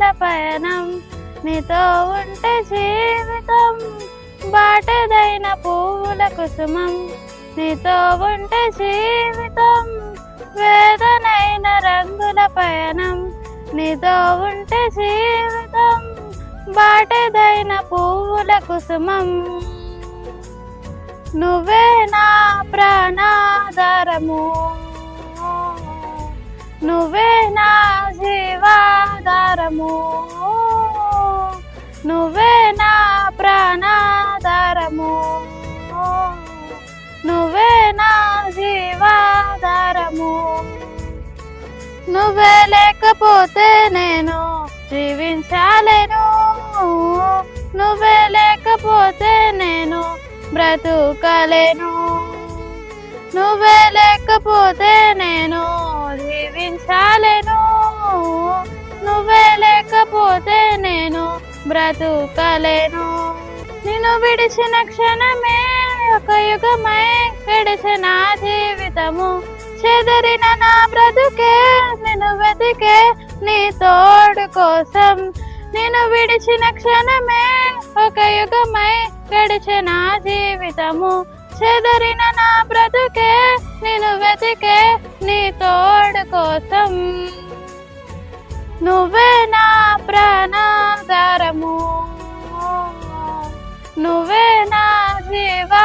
రంగుల పయనం నీతో ఉంటే జీవితం బాటదైన పువ్వుల కుసుమం నీతో ఉంటే జీవితం వేదనైన రంగుల పయనం నీతో ఉంటే జీవితం బాటదైన పువ్వుల కుసుమం నువ్వే నా ప్రాణాధారము నువ్వే నా జీవాధారము నువ్వే నా ప్రాణాధారము నువ్వే నా జీవాధారము నువ్వే లేకపోతే నేను జీవించాలేను నువ్వే లేకపోతే నేను బ్రతుకలేను నువ్వే లేకపోతే నేను జీవించాలేను నువ్వే లేకపోతే నేను బ్రతుకలేను నిన్ను విడిచిన క్షణమే ఒక యుగమై గడిచిన నా జీవితము చెదరిన నా బ్రతుకే నిన్ను వెతికే నీ తోడు కోసం నిన్ను విడిచిన క్షణమే ఒక యుగమై గడిచిన నా జీవితము చెదరిన నా బ్రతుకే నిన్ను వెతికే నీ తోడు కోసం నువ్వే నా ప్రాణాధారము నువ్వే నా జీవా